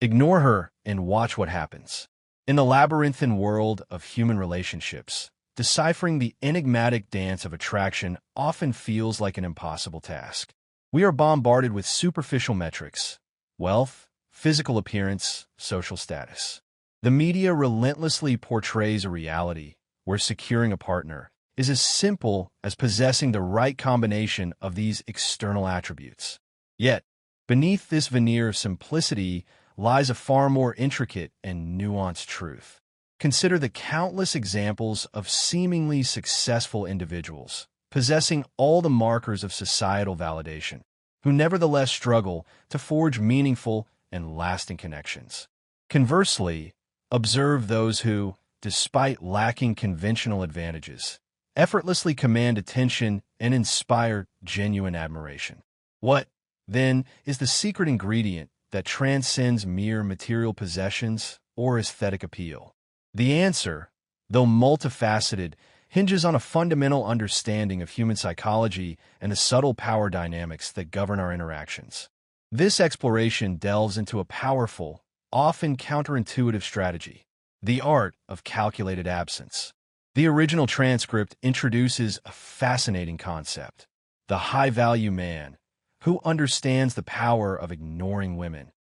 Ignore her and watch what happens. In the labyrinthine world of human relationships, deciphering the enigmatic dance of attraction often feels like an impossible task. We are bombarded with superficial metrics: wealth, physical appearance, social status. The media relentlessly portrays a reality where securing a partner is as simple as possessing the right combination of these external attributes. Yet, beneath this veneer of simplicity lies a far more intricate and nuanced truth. Consider the countless examples of seemingly successful individuals possessing all the markers of societal validation, who nevertheless struggle to forge meaningful and lasting connections. Conversely, observe those who, despite lacking conventional advantages, effortlessly command attention and inspire genuine admiration. What, then, is the secret ingredient that transcends mere material possessions or aesthetic appeal? The answer, though multifaceted, hinges on a fundamental understanding of human psychology and the subtle power dynamics that govern our interactions. This exploration delves into a powerful, often counterintuitive strategy: the art of calculated absence. The original transcript introduces a fascinating concept: the high-value man, who understands the power of ignoring women,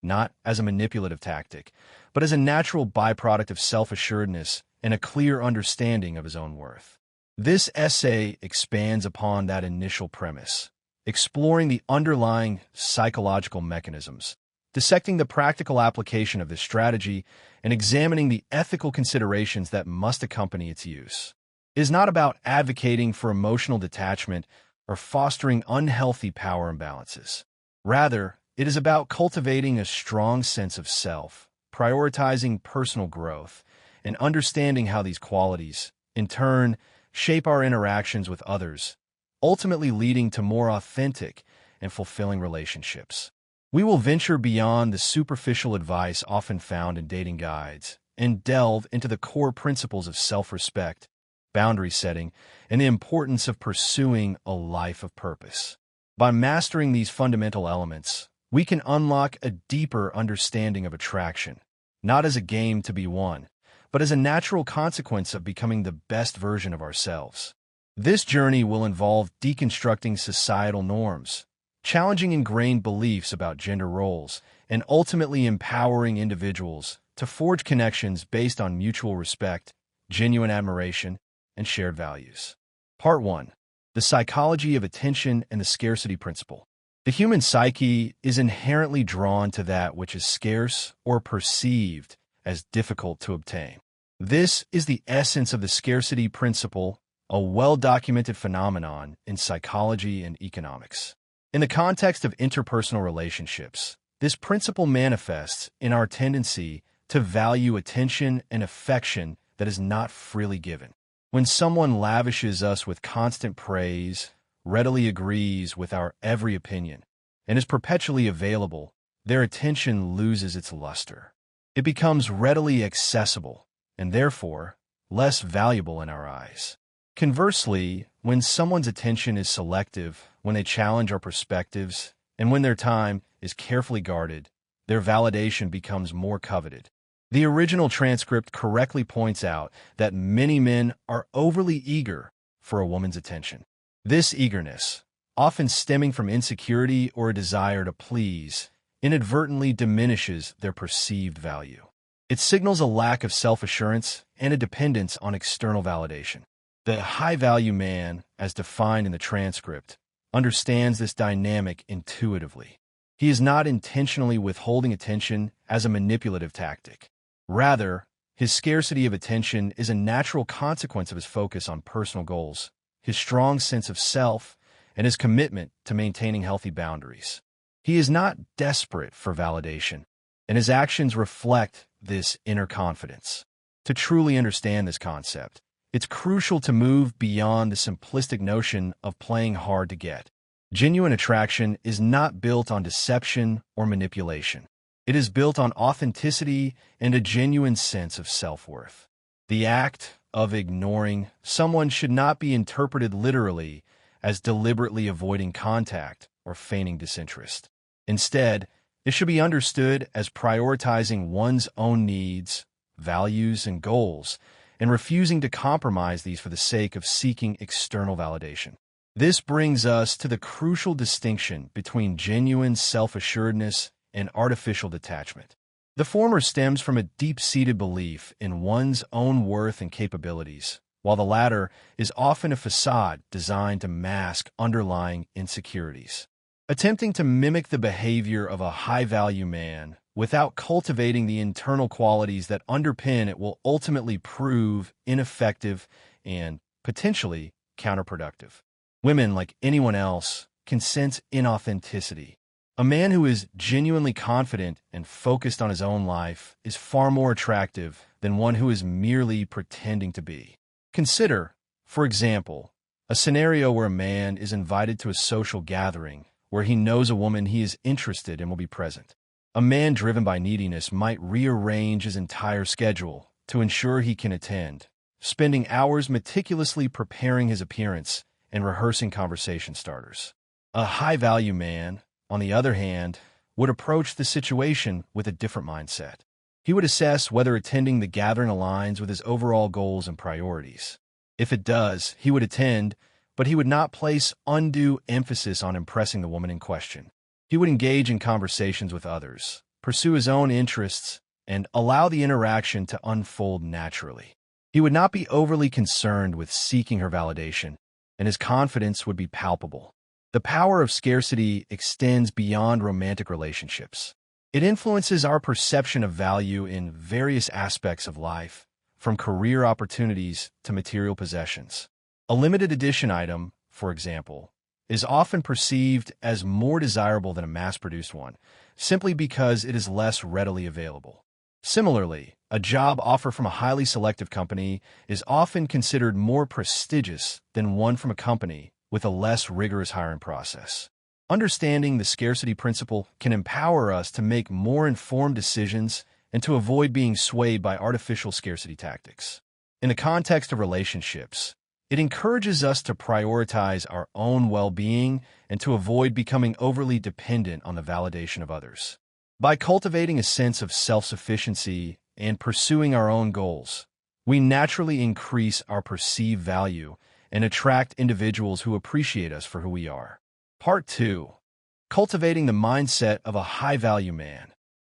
not as a manipulative tactic, but as a natural byproduct of self-assuredness and a clear understanding of his own worth. This essay expands upon that initial premise, exploring the underlying psychological mechanisms, dissecting the practical application of this strategy, and examining the ethical considerations that must accompany its use. It is not about advocating for emotional detachment or fostering unhealthy power imbalances. Rather, it is about cultivating a strong sense of self, prioritizing personal growth, and understanding how these qualities, in turn, shape our interactions with others, ultimately leading to more authentic and fulfilling relationships. We will venture beyond the superficial advice often found in dating guides and delve into the core principles of self-respect, boundary setting, and the importance of pursuing a life of purpose. By mastering these fundamental elements, we can unlock a deeper understanding of attraction, not as a game to be won, but as a natural consequence of becoming the best version of ourselves. This journey will involve deconstructing societal norms, challenging ingrained beliefs about gender roles, and ultimately empowering individuals to forge connections based on mutual respect, genuine admiration, and shared values. Part 1. The Psychology of Attention and the Scarcity Principle. The human psyche is inherently drawn to that which is scarce or perceived as difficult to obtain. This is the essence of the scarcity principle, a well-documented phenomenon in psychology and economics. In the context of interpersonal relationships, this principle manifests in our tendency to value attention and affection that is not freely given. When someone lavishes us with constant praise, readily agrees with our every opinion, and is perpetually available, their attention loses its luster. It becomes readily accessible, and therefore less valuable in our eyes. Conversely, when someone's attention is selective, when they challenge our perspectives, and when their time is carefully guarded, their validation becomes more coveted. The original transcript correctly points out that many men are overly eager for a woman's attention. This eagerness, often stemming from insecurity or a desire to please, inadvertently diminishes their perceived value. It signals a lack of self-assurance and a dependence on external validation. The high-value man, as defined in the transcript, understands this dynamic intuitively. He is not intentionally withholding attention as a manipulative tactic. Rather, his scarcity of attention is a natural consequence of his focus on personal goals, his strong sense of self, and his commitment to maintaining healthy boundaries. He is not desperate for validation, and his actions reflect this inner confidence. To truly understand this concept, it's crucial to move beyond the simplistic notion of playing hard to get. Genuine attraction is not built on deception or manipulation. It is built on authenticity and a genuine sense of self-worth. The act of ignoring someone should not be interpreted literally as deliberately avoiding contact or feigning disinterest. Instead, It should be understood as prioritizing one's own needs, values, and goals, and refusing to compromise these for the sake of seeking external validation. This brings us to the crucial distinction between genuine self-assuredness and artificial detachment. The former stems from a deep-seated belief in one's own worth and capabilities, while the latter is often a facade designed to mask underlying insecurities. Attempting to mimic the behavior of a high-value man without cultivating the internal qualities that underpin it will ultimately prove ineffective and, potentially, counterproductive. Women, like anyone else, can sense inauthenticity. A man who is genuinely confident and focused on his own life is far more attractive than one who is merely pretending to be. Consider, for example, a scenario where a man is invited to a social gathering where he knows a woman he is interested in will be present. A man driven by neediness might rearrange his entire schedule to ensure he can attend, spending hours meticulously preparing his appearance and rehearsing conversation starters. A high-value man, on the other hand, would approach the situation with a different mindset. He would assess whether attending the gathering aligns with his overall goals and priorities. If it does, he would attend, but he would not place undue emphasis on impressing the woman in question. He would engage in conversations with others, pursue his own interests, and allow the interaction to unfold naturally. He would not be overly concerned with seeking her validation, and his confidence would be palpable. The power of scarcity extends beyond romantic relationships. It influences our perception of value in various aspects of life, from career opportunities to material possessions. A limited edition item, for example, is often perceived as more desirable than a mass-produced one, simply because it is less readily available. Similarly, a job offer from a highly selective company is often considered more prestigious than one from a company with a less rigorous hiring process. Understanding the scarcity principle can empower us to make more informed decisions and to avoid being swayed by artificial scarcity tactics. In the context of relationships, it encourages us to prioritize our own well-being and to avoid becoming overly dependent on the validation of others. By cultivating a sense of self-sufficiency and pursuing our own goals, we naturally increase our perceived value and attract individuals who appreciate us for who we are. Part 2. Cultivating the mindset of a high-value man.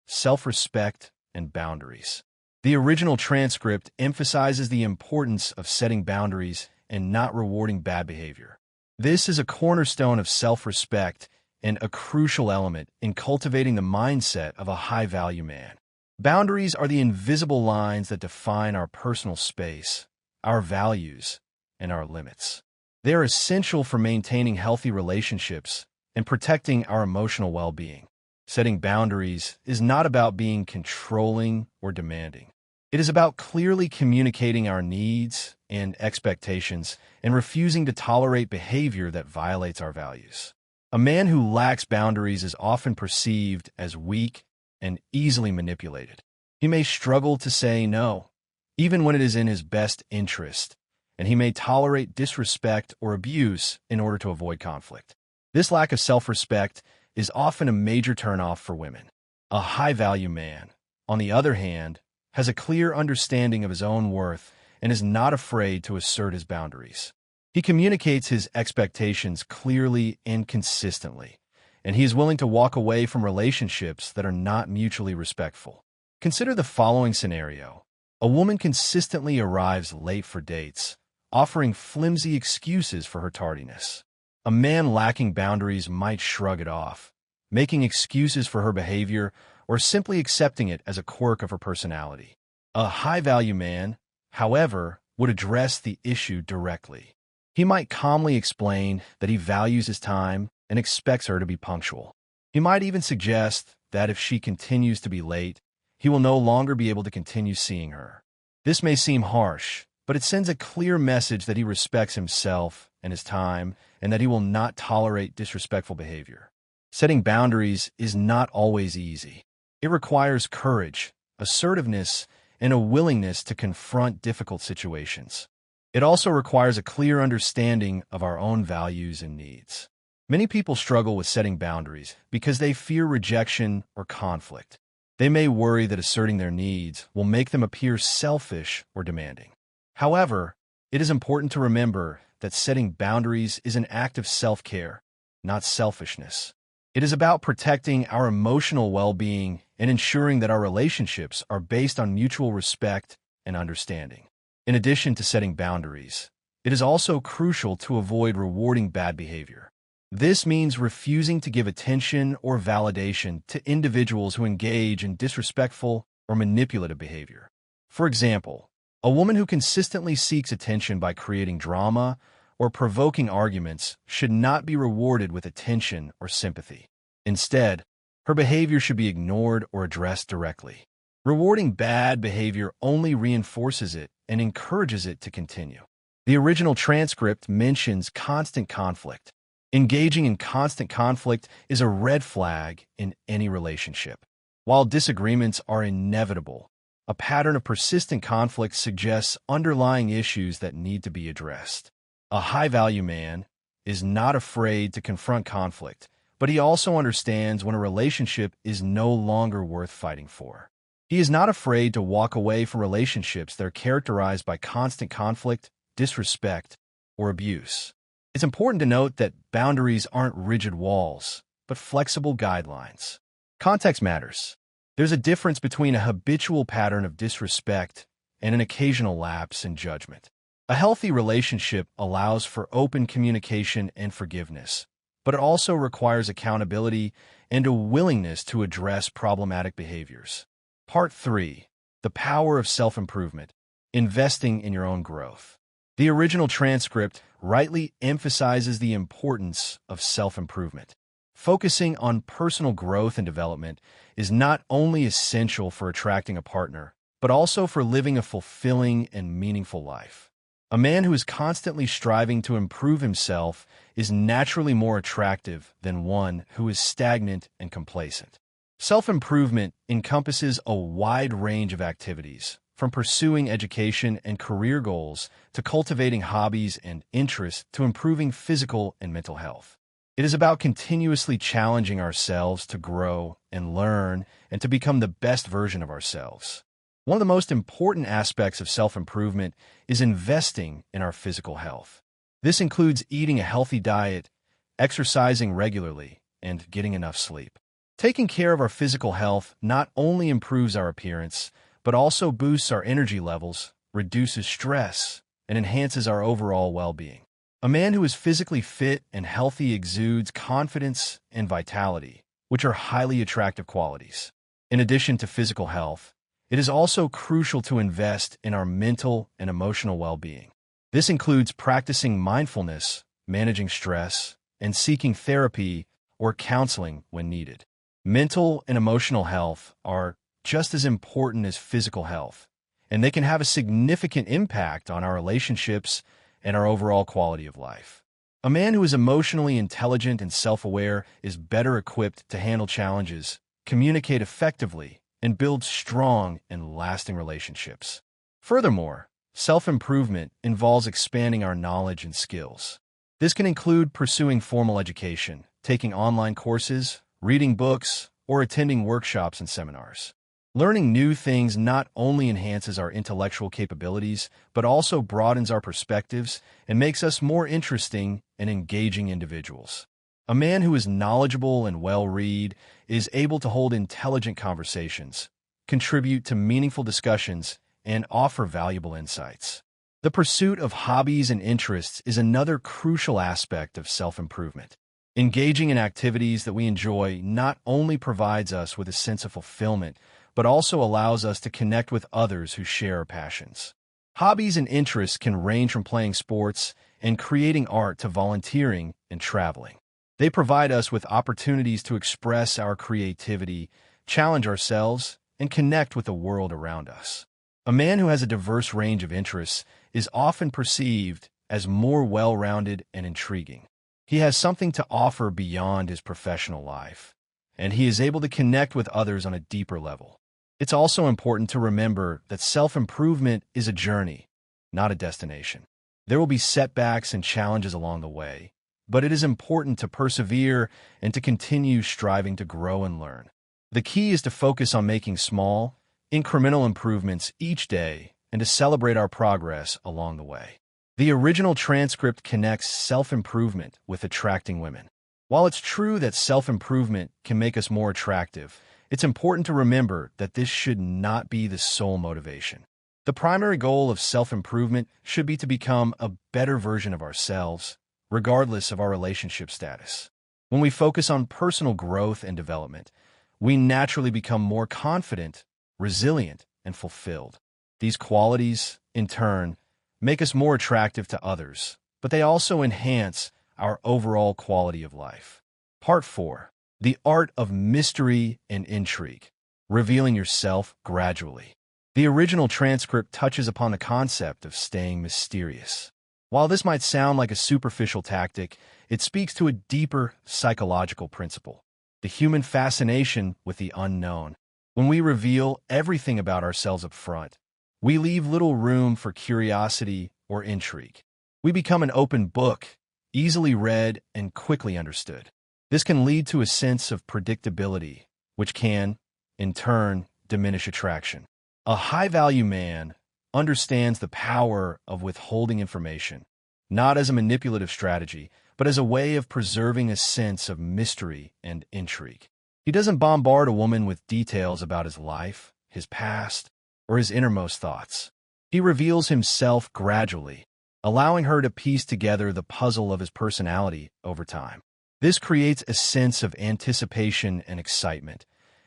Self-respect and boundaries. The original transcript emphasizes the importance of setting boundaries and not rewarding bad behavior. This is a cornerstone of self-respect and a crucial element in cultivating the mindset of a high-value man. Boundaries are the invisible lines that define our personal space, our values, and our limits. They are essential for maintaining healthy relationships and protecting our emotional well-being. Setting boundaries is not about being controlling or demanding. It is about clearly communicating our needs and expectations and refusing to tolerate behavior that violates our values. A man who lacks boundaries is often perceived as weak and easily manipulated. He may struggle to say no, even when it is in his best interest, and he may tolerate disrespect or abuse in order to avoid conflict. This lack of self-respect is often a major turnoff for women. A high-value man, on the other hand, has a clear understanding of his own worth and is not afraid to assert his boundaries. He communicates his expectations clearly and consistently, and he is willing to walk away from relationships that are not mutually respectful. Consider the following scenario. A woman consistently arrives late for dates, offering flimsy excuses for her tardiness. A man lacking boundaries might shrug it off, making excuses for her behavior or simply accepting it as a quirk of her personality. A high-value man, however, would address the issue directly. He might calmly explain that he values his time and expects her to be punctual. He might even suggest that if she continues to be late, he will no longer be able to continue seeing her. This may seem harsh, but it sends a clear message that he respects himself and his time, and that he will not tolerate disrespectful behavior. Setting boundaries is not always easy. It requires courage, assertiveness, and a willingness to confront difficult situations. It also requires a clear understanding of our own values and needs. Many people struggle with setting boundaries because they fear rejection or conflict. They may worry that asserting their needs will make them appear selfish or demanding. However, it is important to remember that setting boundaries is an act of self-care, not selfishness. It is about protecting our emotional well-being and ensuring that our relationships are based on mutual respect and understanding. In addition to setting boundaries, it is also crucial to avoid rewarding bad behavior. This means refusing to give attention or validation to individuals who engage in disrespectful or manipulative behavior. For example, a woman who consistently seeks attention by creating drama or provoking arguments should not be rewarded with attention or sympathy. Instead, her behavior should be ignored or addressed directly. Rewarding bad behavior only reinforces it and encourages it to continue. The original transcript mentions constant conflict. Engaging in constant conflict is a red flag in any relationship. While disagreements are inevitable, a pattern of persistent conflict suggests underlying issues that need to be addressed. A high-value man is not afraid to confront conflict, but he also understands when a relationship is no longer worth fighting for. He is not afraid to walk away from relationships that are characterized by constant conflict, disrespect, or abuse. It's important to note that boundaries aren't rigid walls, but flexible guidelines. Context matters. There's a difference between a habitual pattern of disrespect and an occasional lapse in judgment. A healthy relationship allows for open communication and forgiveness, but it also requires accountability and a willingness to address problematic behaviors. Part 3. The Power of Self-Improvement. Investing in your own growth. The original transcript rightly emphasizes the importance of self-improvement. Focusing on personal growth and development is not only essential for attracting a partner, but also for living a fulfilling and meaningful life. A man who is constantly striving to improve himself is naturally more attractive than one who is stagnant and complacent. Self-improvement encompasses a wide range of activities, from pursuing education and career goals to cultivating hobbies and interests to improving physical and mental health. It is about continuously challenging ourselves to grow and learn and to become the best version of ourselves. One of the most important aspects of self-improvement is investing in our physical health. This includes eating a healthy diet, exercising regularly, and getting enough sleep. Taking care of our physical health not only improves our appearance, but also boosts our energy levels, reduces stress, and enhances our overall well-being. A man who is physically fit and healthy exudes confidence and vitality, which are highly attractive qualities. In addition to physical health, it is also crucial to invest in our mental and emotional well-being. This includes practicing mindfulness, managing stress, and seeking therapy or counseling when needed. Mental and emotional health are just as important as physical health, and they can have a significant impact on our relationships and our overall quality of life. A man who is emotionally intelligent and self-aware is better equipped to handle challenges, communicate effectively, and build strong and lasting relationships. Furthermore, self-improvement involves expanding our knowledge and skills. This can include pursuing formal education, taking online courses, reading books, or attending workshops and seminars. Learning new things not only enhances our intellectual capabilities, but also broadens our perspectives and makes us more interesting and engaging individuals. A man who is knowledgeable and well-read is able to hold intelligent conversations, contribute to meaningful discussions, and offer valuable insights. The pursuit of hobbies and interests is another crucial aspect of self-improvement. Engaging in activities that we enjoy not only provides us with a sense of fulfillment, but also allows us to connect with others who share our passions. Hobbies and interests can range from playing sports and creating art to volunteering and traveling. They provide us with opportunities to express our creativity, challenge ourselves, and connect with the world around us. A man who has a diverse range of interests is often perceived as more well-rounded and intriguing. He has something to offer beyond his professional life, and he is able to connect with others on a deeper level. It's also important to remember that self-improvement is a journey, not a destination. There will be setbacks and challenges along the way, but it is important to persevere and to continue striving to grow and learn. The key is to focus on making small, incremental improvements each day and to celebrate our progress along the way. The original transcript connects self-improvement with attracting women. While it's true that self-improvement can make us more attractive, it's important to remember that this should not be the sole motivation. The primary goal of self-improvement should be to become a better version of ourselves, regardless of our relationship status. When we focus on personal growth and development, we naturally become more confident, resilient, and fulfilled. These qualities, in turn, make us more attractive to others, but they also enhance our overall quality of life. Part 4. The art of mystery and intrigue, revealing yourself gradually. The original transcript touches upon the concept of staying mysterious. While this might sound like a superficial tactic, it speaks to a deeper psychological principle, the human fascination with the unknown. When we reveal everything about ourselves up front, we leave little room for curiosity or intrigue. We become an open book, easily read and quickly understood. This can lead to a sense of predictability, which can, in turn, diminish attraction. A high-value man understands the power of withholding information, not as a manipulative strategy, but as a way of preserving a sense of mystery and intrigue. He doesn't bombard a woman with details about his life, his past, or his innermost thoughts. He reveals himself gradually, allowing her to piece together the puzzle of his personality over time. This creates a sense of anticipation and excitement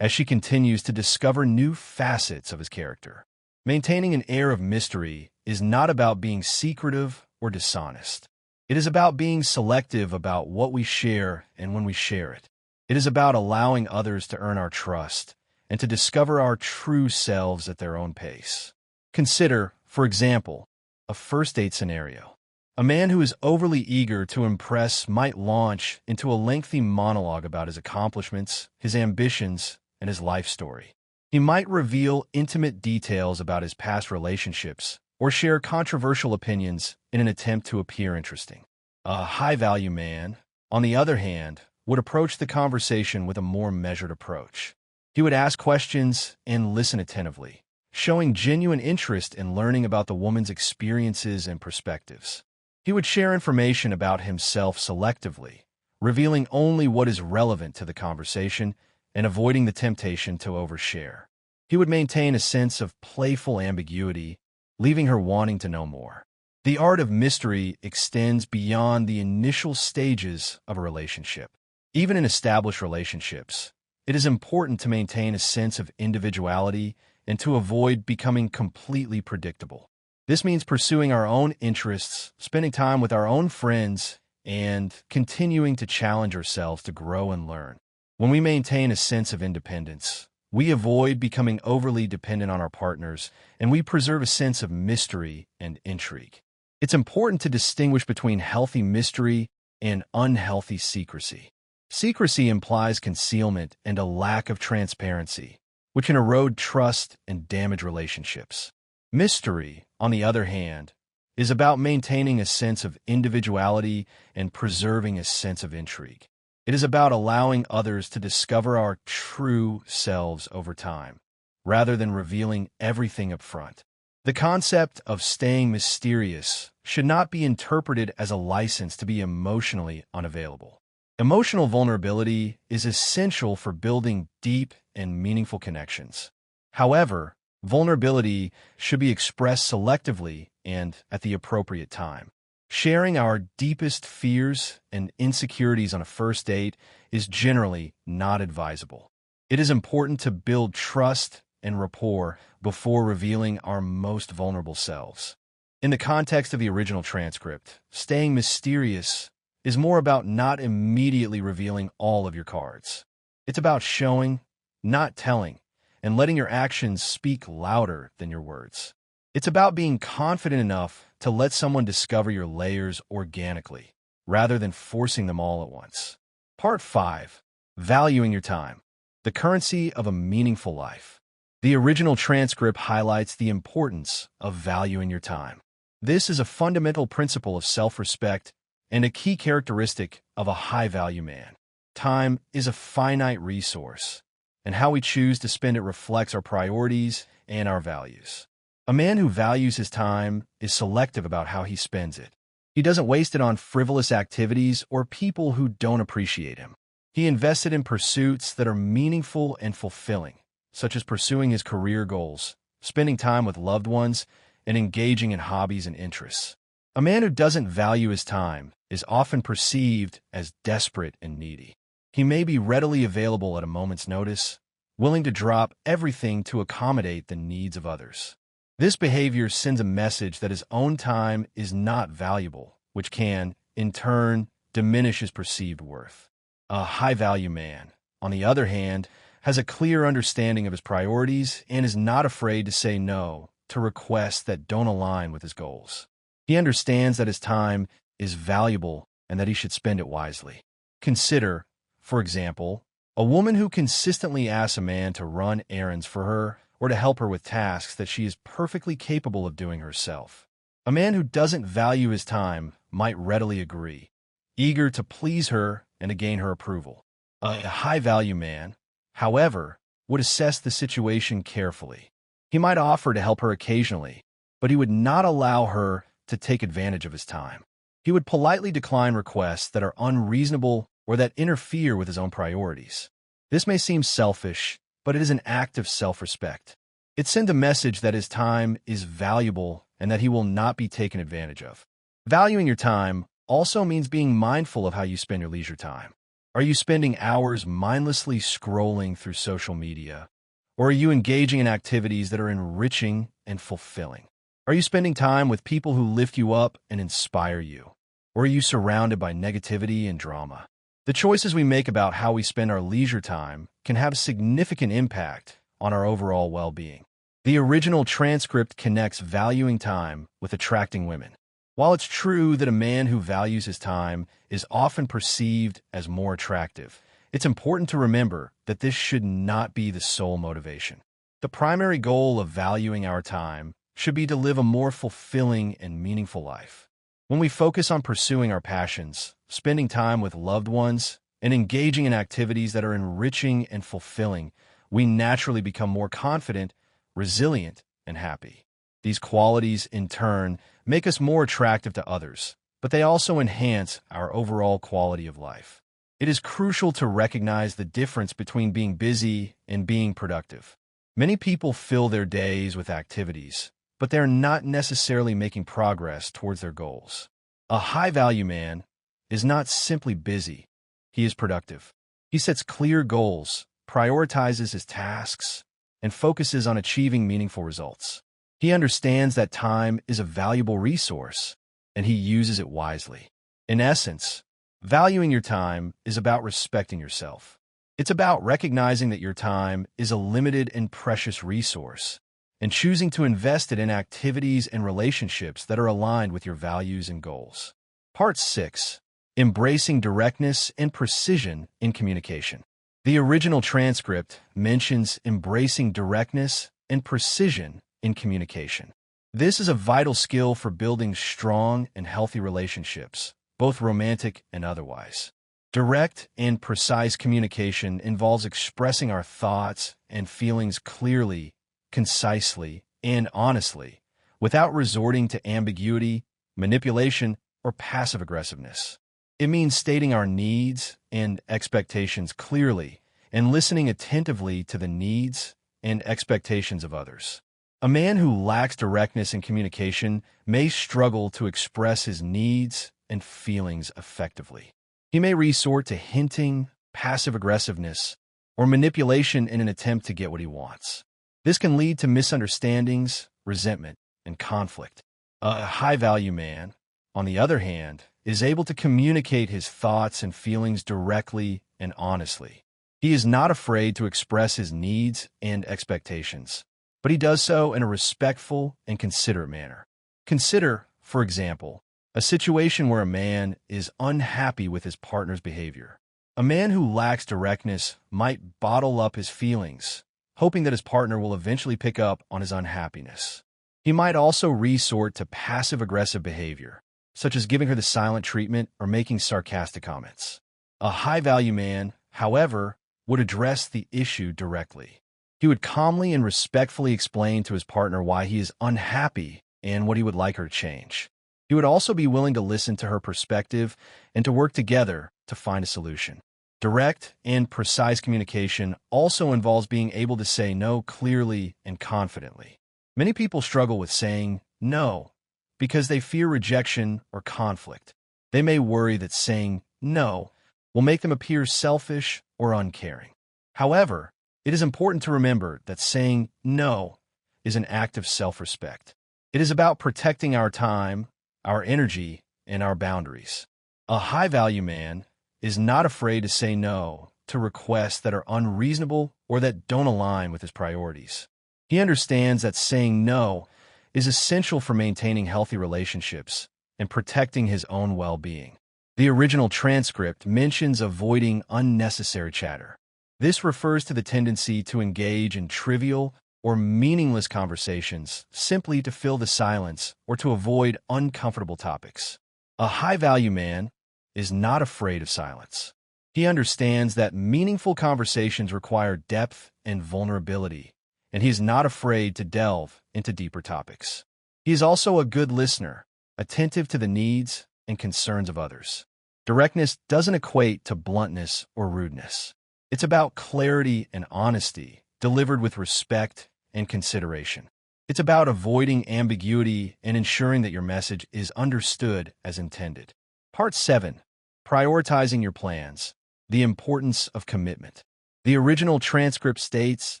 as she continues to discover new facets of his character. Maintaining an air of mystery is not about being secretive or dishonest. It is about being selective about what we share and when we share it. It is about allowing others to earn our trust and to discover our true selves at their own pace. Consider, for example, a first date scenario. A man who is overly eager to impress might launch into a lengthy monologue about his accomplishments, his ambitions, and his life story. He might reveal intimate details about his past relationships or share controversial opinions in an attempt to appear interesting. A high-value man, on the other hand, would approach the conversation with a more measured approach. He would ask questions and listen attentively, showing genuine interest in learning about the woman's experiences and perspectives. He would share information about himself selectively, revealing only what is relevant to the conversation and avoiding the temptation to overshare. He would maintain a sense of playful ambiguity, leaving her wanting to know more. The art of mystery extends beyond the initial stages of a relationship. Even in established relationships, it is important to maintain a sense of individuality and to avoid becoming completely predictable. This means pursuing our own interests, spending time with our own friends, and continuing to challenge ourselves to grow and learn. When we maintain a sense of independence, we avoid becoming overly dependent on our partners, and we preserve a sense of mystery and intrigue. It's important to distinguish between healthy mystery and unhealthy secrecy. Secrecy implies concealment and a lack of transparency, which can erode trust and damage relationships. Mystery, on the other hand, is about maintaining a sense of individuality and preserving a sense of intrigue. It is about allowing others to discover our true selves over time, rather than revealing everything up front. The concept of staying mysterious should not be interpreted as a license to be emotionally unavailable. Emotional vulnerability is essential for building deep and meaningful connections. However, vulnerability should be expressed selectively and at the appropriate time. Sharing our deepest fears and insecurities on a first date is generally not advisable. It is important to build trust and rapport before revealing our most vulnerable selves. In the context of the original transcript, staying mysterious is more about not immediately revealing all of your cards. It's about showing, not telling, and letting your actions speak louder than your words. It's about being confident enough to let someone discover your layers organically, rather than forcing them all at once. Part 5. Valuing your time. The currency of a meaningful life. The original transcript highlights the importance of valuing your time. This is a fundamental principle of self-respect and a key characteristic of a high-value man. Time is a finite resource, and how we choose to spend it reflects our priorities and our values. A man who values his time is selective about how he spends it. He doesn't waste it on frivolous activities or people who don't appreciate him. He invests it in pursuits that are meaningful and fulfilling, such as pursuing his career goals, spending time with loved ones, and engaging in hobbies and interests. A man who doesn't value his time is often perceived as desperate and needy. He may be readily available at a moment's notice, willing to drop everything to accommodate the needs of others. This behavior sends a message that his own time is not valuable, which can, in turn, diminish his perceived worth. A high-value man, on the other hand, has a clear understanding of his priorities and is not afraid to say no to requests that don't align with his goals. He understands that his time is valuable and that he should spend it wisely. Consider, for example, a woman who consistently asks a man to run errands for her or to help her with tasks that she is perfectly capable of doing herself. A man who doesn't value his time might readily agree, eager to please her and to gain her approval. A high-value man, however, would assess the situation carefully. He might offer to help her occasionally, but he would not allow her to take advantage of his time. He would politely decline requests that are unreasonable or that interfere with his own priorities. This may seem selfish, but it is an act of self-respect. It sends a message that his time is valuable and that he will not be taken advantage of. Valuing your time also means being mindful of how you spend your leisure time. Are you spending hours mindlessly scrolling through social media? Or are you engaging in activities that are enriching and fulfilling? Are you spending time with people who lift you up and inspire you? Or are you surrounded by negativity and drama? The choices we make about how we spend our leisure time can have a significant impact on our overall well-being. The original transcript connects valuing time with attracting women. While it's true that a man who values his time is often perceived as more attractive, it's important to remember that this should not be the sole motivation. The primary goal of valuing our time should be to live a more fulfilling and meaningful life. When we focus on pursuing our passions, spending time with loved ones, and engaging in activities that are enriching and fulfilling, we naturally become more confident, resilient, and happy. These qualities, in turn, make us more attractive to others, but they also enhance our overall quality of life. It is crucial to recognize the difference between being busy and being productive. Many people fill their days with activities, but they're not necessarily making progress towards their goals. A high-value man is not simply busy, he is productive. He sets clear goals, prioritizes his tasks, and focuses on achieving meaningful results. He understands that time is a valuable resource, and he uses it wisely. In essence, valuing your time is about respecting yourself. It's about recognizing that your time is a limited and precious resource, and choosing to invest it in activities and relationships that are aligned with your values and goals. Part 6. Embracing directness and precision in communication. The original transcript mentions embracing directness and precision in communication. This is a vital skill for building strong and healthy relationships, both romantic and otherwise. Direct and precise communication involves expressing our thoughts and feelings clearly, concisely, and honestly, without resorting to ambiguity, manipulation, or passive-aggressiveness. It means stating our needs and expectations clearly and listening attentively to the needs and expectations of others. A man who lacks directness in communication may struggle to express his needs and feelings effectively. He may resort to hinting, passive-aggressiveness, or manipulation in an attempt to get what he wants. This can lead to misunderstandings, resentment, and conflict. A high-value man, on the other hand, is able to communicate his thoughts and feelings directly and honestly. He is not afraid to express his needs and expectations, but he does so in a respectful and considerate manner. Consider, for example, a situation where a man is unhappy with his partner's behavior. A man who lacks directness might bottle up his feelings, hoping that his partner will eventually pick up on his unhappiness. He might also resort to passive-aggressive behavior, such as giving her the silent treatment or making sarcastic comments. A high-value man, however, would address the issue directly. He would calmly and respectfully explain to his partner why he is unhappy and what he would like her to change. He would also be willing to listen to her perspective and to work together to find a solution. Direct and precise communication also involves being able to say no clearly and confidently. Many people struggle with saying no because they fear rejection or conflict. They may worry that saying no will make them appear selfish or uncaring. However, it is important to remember that saying no is an act of self-respect. It is about protecting our time, our energy, and our boundaries. A high-value man is not afraid to say no to requests that are unreasonable or that don't align with his priorities. He understands that saying no is essential for maintaining healthy relationships and protecting his own well-being. The original transcript mentions avoiding unnecessary chatter. This refers to the tendency to engage in trivial or meaningless conversations simply to fill the silence or to avoid uncomfortable topics. A high-value man is not afraid of silence. He understands that meaningful conversations require depth and vulnerability, and he is not afraid to delve into deeper topics. He is also a good listener, attentive to the needs and concerns of others. Directness doesn't equate to bluntness or rudeness. It's about clarity and honesty, delivered with respect and consideration. It's about avoiding ambiguity and ensuring that your message is understood as intended. Part 7. Prioritizing your plans. The importance of commitment. The original transcript states,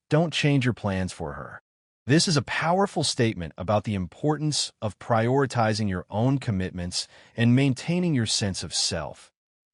"Don't change your plans for her." This is a powerful statement about the importance of prioritizing your own commitments and maintaining your sense of self,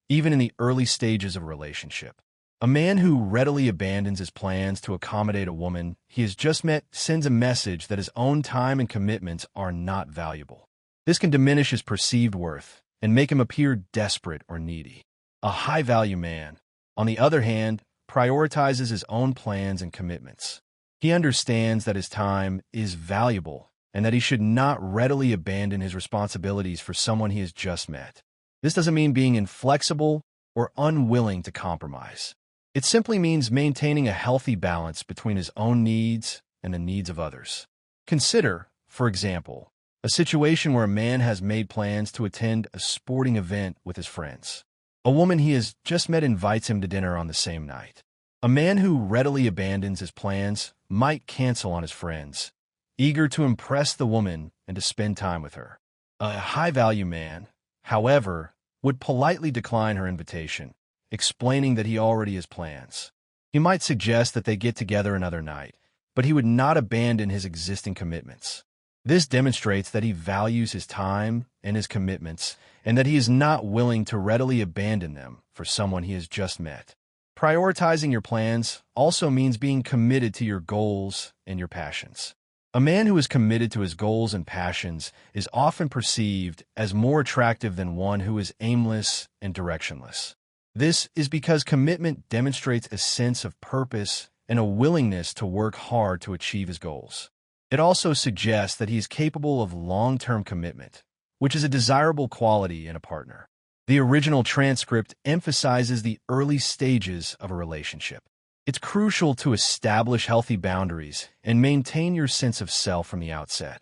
even in the early stages of a relationship. A man who readily abandons his plans to accommodate a woman he has just met sends a message that his own time and commitments are not valuable. This can diminish his perceived worth and make him appear desperate or needy. A high-value man, on the other hand, prioritizes his own plans and commitments. He understands that his time is valuable and that he should not readily abandon his responsibilities for someone he has just met. This doesn't mean being inflexible or unwilling to compromise. It simply means maintaining a healthy balance between his own needs and the needs of others. Consider, for example, a situation where a man has made plans to attend a sporting event with his friends. A woman he has just met invites him to dinner on the same night. A man who readily abandons his plans might cancel on his friends, eager to impress the woman and to spend time with her. A high-value man, however, would politely decline her invitation, explaining that he already has plans. He might suggest that they get together another night, but he would not abandon his existing commitments. This demonstrates that he values his time and his commitments, and that he is not willing to readily abandon them for someone he has just met. Prioritizing your plans also means being committed to your goals and your passions. A man who is committed to his goals and passions is often perceived as more attractive than one who is aimless and directionless. This is because commitment demonstrates a sense of purpose and a willingness to work hard to achieve his goals. It also suggests that he is capable of long-term commitment, which is a desirable quality in a partner. The original transcript emphasizes the early stages of a relationship. It's crucial to establish healthy boundaries and maintain your sense of self from the outset.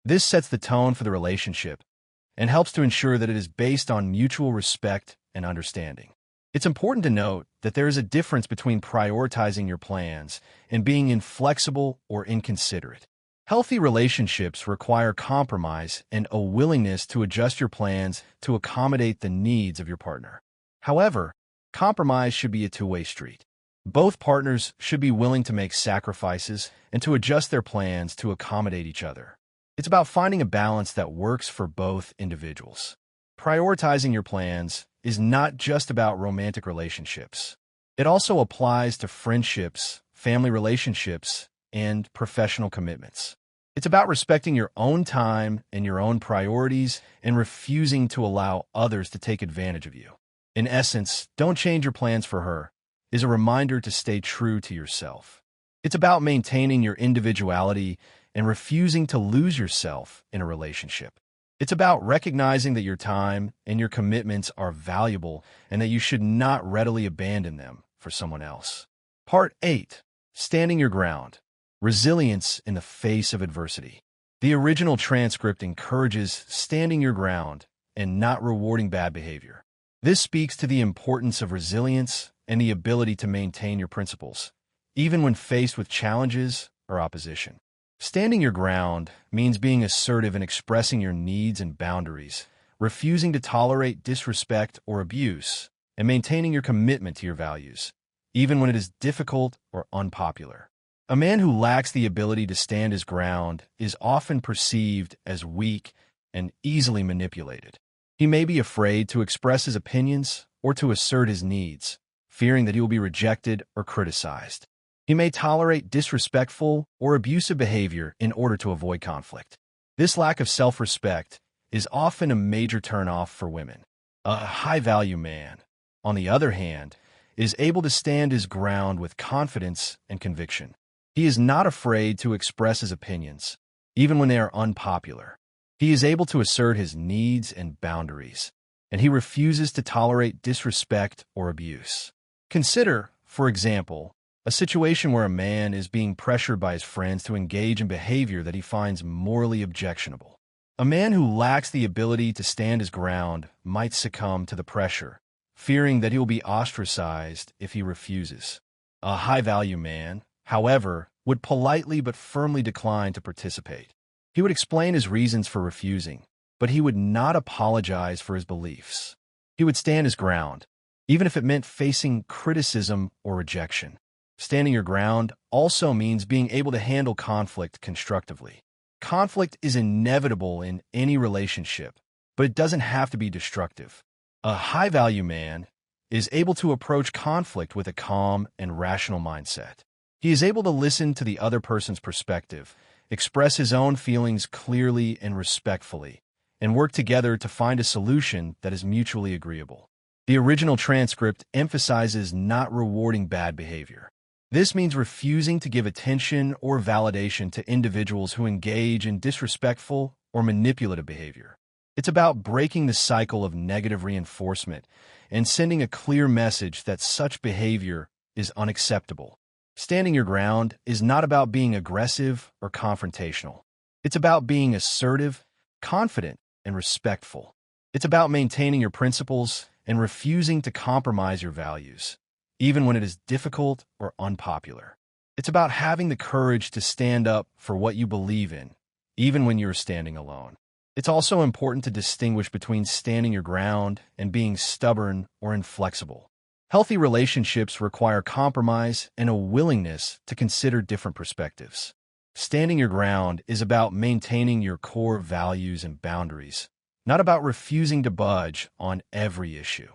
This sets the tone for the relationship and helps to ensure that it is based on mutual respect and understanding. It's important to note that there is a difference between prioritizing your plans and being inflexible or inconsiderate. Healthy relationships require compromise and a willingness to adjust your plans to accommodate the needs of your partner. However, compromise should be a two-way street. Both partners should be willing to make sacrifices and to adjust their plans to accommodate each other. It's about finding a balance that works for both individuals. Prioritizing your plans is not just about romantic relationships. It also applies to friendships, family relationships, and professional commitments. It's about respecting your own time and your own priorities and refusing to allow others to take advantage of you. In essence, "Don't change your plans for her" is a reminder to stay true to yourself. It's about maintaining your individuality and refusing to lose yourself in a relationship. It's about recognizing that your time and your commitments are valuable and that you should not readily abandon them for someone else. Part 8. Standing your ground. Resilience in the face of adversity. The original transcript encourages standing your ground and not rewarding bad behavior. This speaks to the importance of resilience and the ability to maintain your principles, even when faced with challenges or opposition. Standing your ground means being assertive in expressing your needs and boundaries, refusing to tolerate disrespect or abuse, and maintaining your commitment to your values, even when it is difficult or unpopular. A man who lacks the ability to stand his ground is often perceived as weak and easily manipulated. He may be afraid to express his opinions or to assert his needs, fearing that he will be rejected or criticized. He may tolerate disrespectful or abusive behavior in order to avoid conflict. This lack of self-respect is often a major turnoff for women. A high-value man, on the other hand, is able to stand his ground with confidence and conviction. He is not afraid to express his opinions, even when they are unpopular. He is able to assert his needs and boundaries, and he refuses to tolerate disrespect or abuse. Consider, for example, a situation where a man is being pressured by his friends to engage in behavior that he finds morally objectionable. A man who lacks the ability to stand his ground might succumb to the pressure, fearing that he will be ostracized if he refuses. A high-value man, however, would politely but firmly decline to participate. He would explain his reasons for refusing, but he would not apologize for his beliefs. He would stand his ground, even if it meant facing criticism or rejection. Standing your ground also means being able to handle conflict constructively. Conflict is inevitable in any relationship, but it doesn't have to be destructive. A high-value man is able to approach conflict with a calm and rational mindset. He is able to listen to the other person's perspective, express his own feelings clearly and respectfully, and work together to find a solution that is mutually agreeable. The original transcript emphasizes not rewarding bad behavior. This means refusing to give attention or validation to individuals who engage in disrespectful or manipulative behavior. It's about breaking the cycle of negative reinforcement and sending a clear message that such behavior is unacceptable. Standing your ground is not about being aggressive or confrontational. It's about being assertive, confident, and respectful. It's about maintaining your principles and refusing to compromise your values, even when it is difficult or unpopular. It's about having the courage to stand up for what you believe in, even when you're standing alone. It's also important to distinguish between standing your ground and being stubborn or inflexible. Healthy relationships require compromise and a willingness to consider different perspectives. Standing your ground is about maintaining your core values and boundaries, not about refusing to budge on every issue.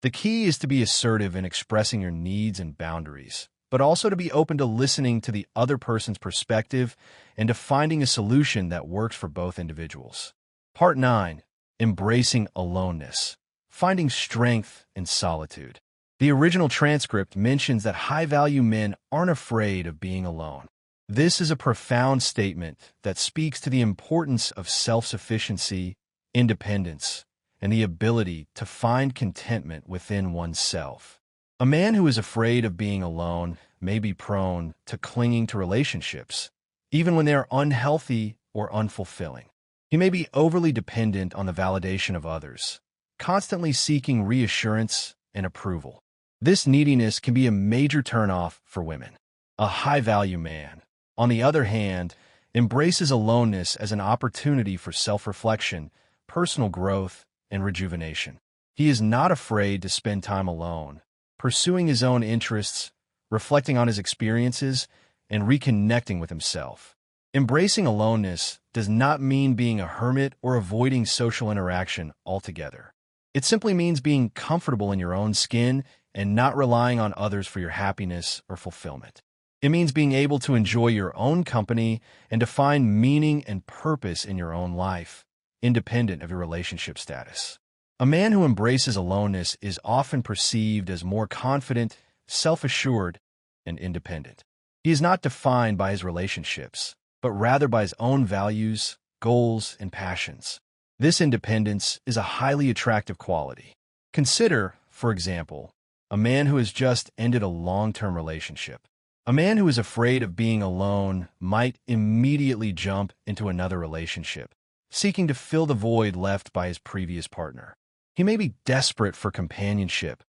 The key is to be assertive in expressing your needs and boundaries, but also to be open to listening to the other person's perspective and to finding a solution that works for both individuals. Part 9. Embracing aloneness. Finding strength in solitude. The original transcript mentions that high-value men aren't afraid of being alone. This is a profound statement that speaks to the importance of self-sufficiency, independence, and the ability to find contentment within oneself. A man who is afraid of being alone may be prone to clinging to relationships, even when they are unhealthy or unfulfilling. He may be overly dependent on the validation of others, constantly seeking reassurance and approval. This neediness can be a major turnoff for women. A high-value man, on the other hand, embraces aloneness as an opportunity for self-reflection, personal growth, and rejuvenation. He is not afraid to spend time alone, pursuing his own interests, reflecting on his experiences, and reconnecting with himself. Embracing aloneness does not mean being a hermit or avoiding social interaction altogether. It simply means being comfortable in your own skin and not relying on others for your happiness or fulfillment. It means being able to enjoy your own company and to find meaning and purpose in your own life, independent of your relationship status. A man who embraces aloneness is often perceived as more confident, self-assured, and independent. He is not defined by his relationships, but rather by his own values, goals, and passions. This independence is a highly attractive quality. Consider, for example, a man who has just ended a long-term relationship. A man who is afraid of being alone might immediately jump into another relationship, seeking to fill the void left by his previous partner. He may be desperate for companionship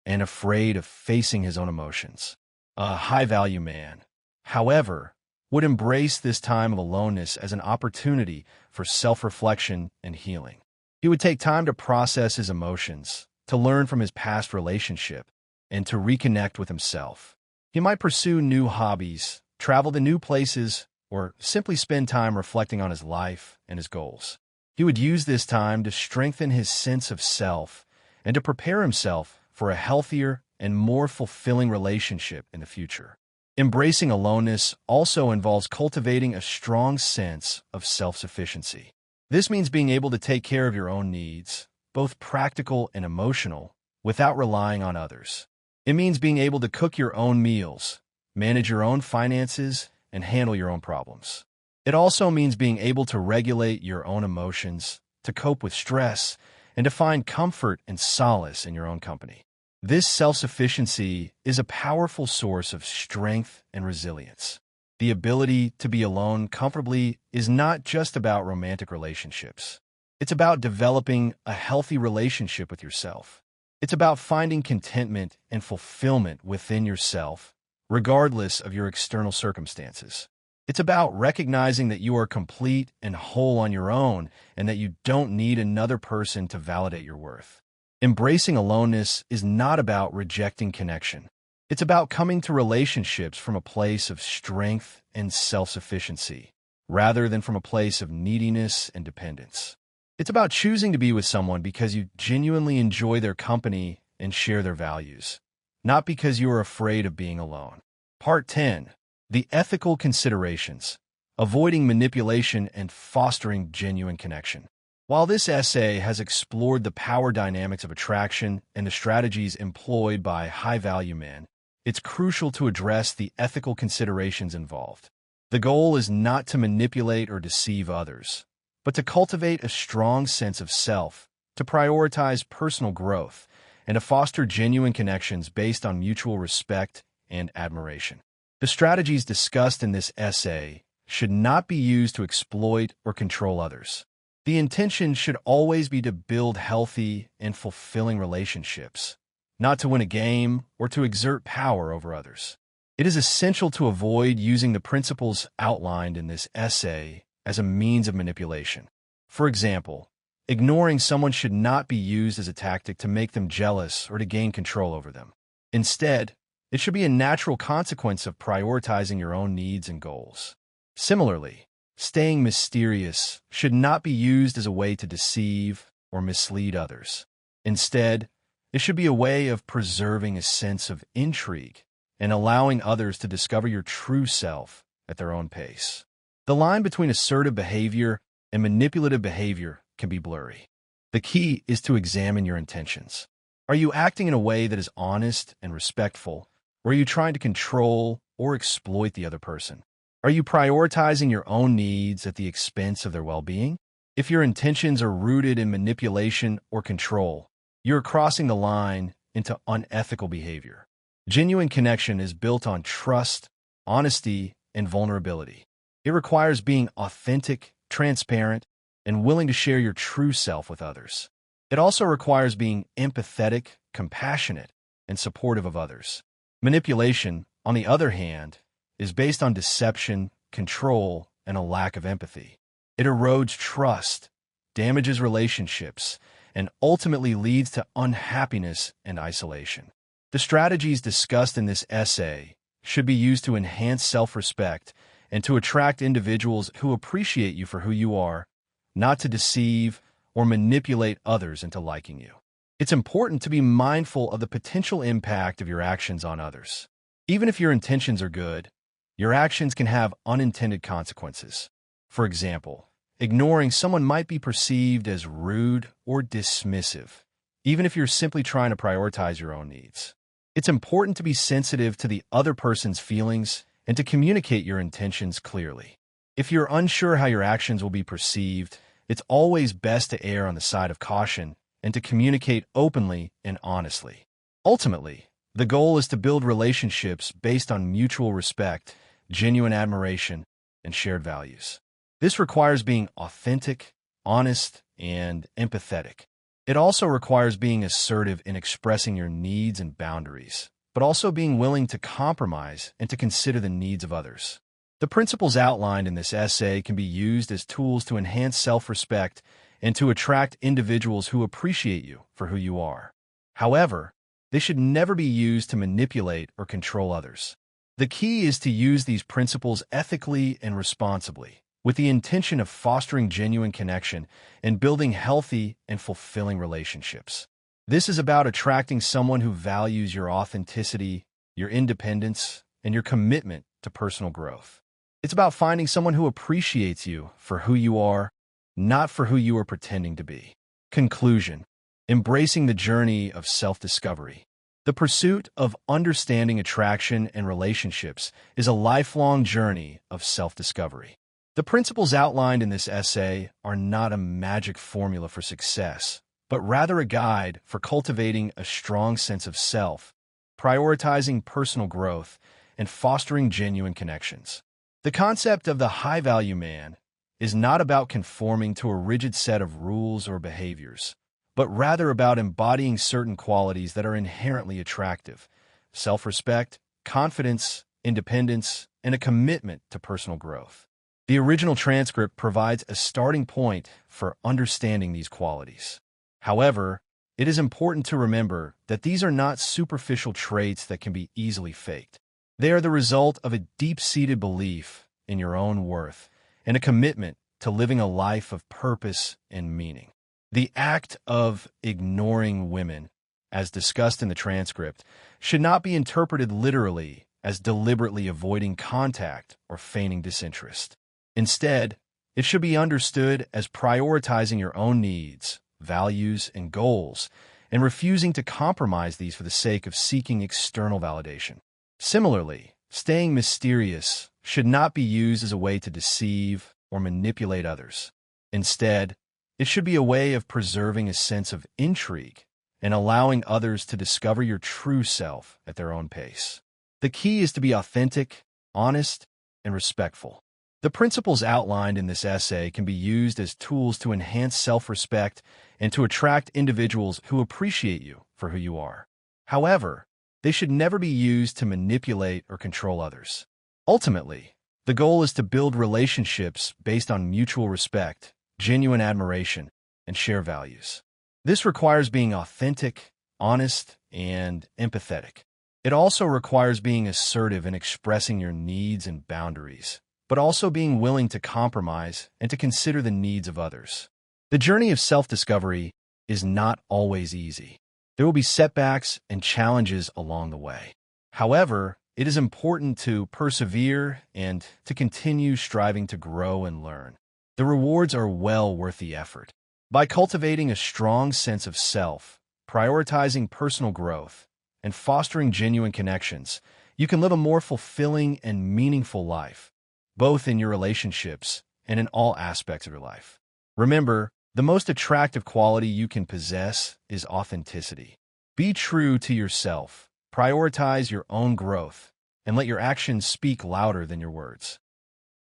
and afraid of facing his own emotions. A high-value man, however, would embrace this time of aloneness as an opportunity for self-reflection and healing. He would take time to process his emotions, to learn from his past relationship, and to reconnect with himself. He might pursue new hobbies, travel to new places, or simply spend time reflecting on his life and his goals. He would use this time to strengthen his sense of self and to prepare himself for a healthier and more fulfilling relationship in the future. Embracing aloneness also involves cultivating a strong sense of self-sufficiency. This means being able to take care of your own needs, both practical and emotional, without relying on others. It means being able to cook your own meals, manage your own finances, and handle your own problems. It also means being able to regulate your own emotions, to cope with stress, and to find comfort and solace in your own company. This self-sufficiency is a powerful source of strength and resilience. The ability to be alone comfortably is not just about romantic relationships. It's about developing a healthy relationship with yourself. It's about finding contentment and fulfillment within yourself, regardless of your external circumstances. It's about recognizing that you are complete and whole on your own and that you don't need another person to validate your worth. Embracing aloneness is not about rejecting connection. It's about coming to relationships from a place of strength and self-sufficiency, rather than from a place of neediness and dependence. It's about choosing to be with someone because you genuinely enjoy their company and share their values, not because you are afraid of being alone. Part 10. The ethical considerations, avoiding manipulation and fostering genuine connection. While this essay has explored the power dynamics of attraction and the strategies employed by high-value men, it's crucial to address the ethical considerations involved. The goal is not to manipulate or deceive others, but to cultivate a strong sense of self, to prioritize personal growth, and to foster genuine connections based on mutual respect and admiration. The strategies discussed in this essay should not be used to exploit or control others. The intention should always be to build healthy and fulfilling relationships, not to win a game or to exert power over others. It is essential to avoid using the principles outlined in this essay as a means of manipulation. For example, ignoring someone should not be used as a tactic to make them jealous or to gain control over them. Instead, it should be a natural consequence of prioritizing your own needs and goals. Similarly, staying mysterious should not be used as a way to deceive or mislead others. Instead, it should be a way of preserving a sense of intrigue and allowing others to discover your true self at their own pace. The line between assertive behavior and manipulative behavior can be blurry. The key is to examine your intentions. Are you acting in a way that is honest and respectful, or are you trying to control or exploit the other person? Are you prioritizing your own needs at the expense of their well-being? If your intentions are rooted in manipulation or control, you're crossing the line into unethical behavior. Genuine connection is built on trust, honesty, and vulnerability. It requires being authentic, transparent, and willing to share your true self with others. It also requires being empathetic, compassionate, and supportive of others. Manipulation, on the other hand, is based on deception, control, and a lack of empathy. It erodes trust, damages relationships, and ultimately leads to unhappiness and isolation. The strategies discussed in this essay should be used to enhance self-respect and to attract individuals who appreciate you for who you are, not to deceive or manipulate others into liking you. It's important to be mindful of the potential impact of your actions on others. Even if your intentions are good, your actions can have unintended consequences. For example, ignoring someone might be perceived as rude or dismissive, even if you're simply trying to prioritize your own needs. It's important to be sensitive to the other person's feelings and to communicate your intentions clearly. If you're unsure how your actions will be perceived, It's always best to err on the side of caution and to communicate openly and honestly. Ultimately, the goal is to build relationships based on mutual respect, genuine admiration, and shared values. This requires being authentic, honest, and empathetic. It also requires being assertive in expressing your needs and boundaries, but also being willing to compromise and to consider the needs of others. The principles outlined in this essay can be used as tools to enhance self-respect and to attract individuals who appreciate you for who you are. However, they should never be used to manipulate or control others. The key is to use these principles ethically and responsibly, with the intention of fostering genuine connection and building healthy and fulfilling relationships. This is about attracting someone who values your authenticity, your independence, and your commitment to personal growth. It's about finding someone who appreciates you for who you are, not for who you are pretending to be. Conclusion: embracing the journey of self-discovery. The pursuit of understanding attraction and relationships is a lifelong journey of self-discovery. The principles outlined in this essay are not a magic formula for success, but rather a guide for cultivating a strong sense of self, prioritizing personal growth, and fostering genuine connections. The concept of the high-value man is not about conforming to a rigid set of rules or behaviors, but rather about embodying certain qualities that are inherently attractive: self-respect, confidence, independence, and a commitment to personal growth. The original transcript provides a starting point for understanding these qualities. However, it is important to remember that these are not superficial traits that can be easily faked. They are the result of a deep-seated belief in your own worth and a commitment to living a life of purpose and meaning. The act of ignoring women, as discussed in the transcript, should not be interpreted literally as deliberately avoiding contact or feigning disinterest. Instead, it should be understood as prioritizing your own needs, values, and goals, and refusing to compromise these for the sake of seeking external validation. Similarly, staying mysterious should not be used as a way to deceive or manipulate others. Instead, it should be a way of preserving a sense of intrigue and allowing others to discover your true self at their own pace. The key is to be authentic, honest, and respectful. The principles outlined in this essay can be used as tools to enhance self-respect and to attract individuals who appreciate you for who you are. However, they should never be used to manipulate or control others. Ultimately, the goal is to build relationships based on mutual respect, genuine admiration, and shared values. This requires being authentic, honest, and empathetic. It also requires being assertive in expressing your needs and boundaries, but also being willing to compromise and to consider the needs of others. The journey of self-discovery is not always easy. There will be setbacks and challenges along the way. However, it is important to persevere and to continue striving to grow and learn. The rewards are well worth the effort. By cultivating a strong sense of self, prioritizing personal growth, and fostering genuine connections, you can live a more fulfilling and meaningful life, both in your relationships and in all aspects of your life. Remember, the most attractive quality you can possess is authenticity. Be true to yourself, prioritize your own growth, and let your actions speak louder than your words.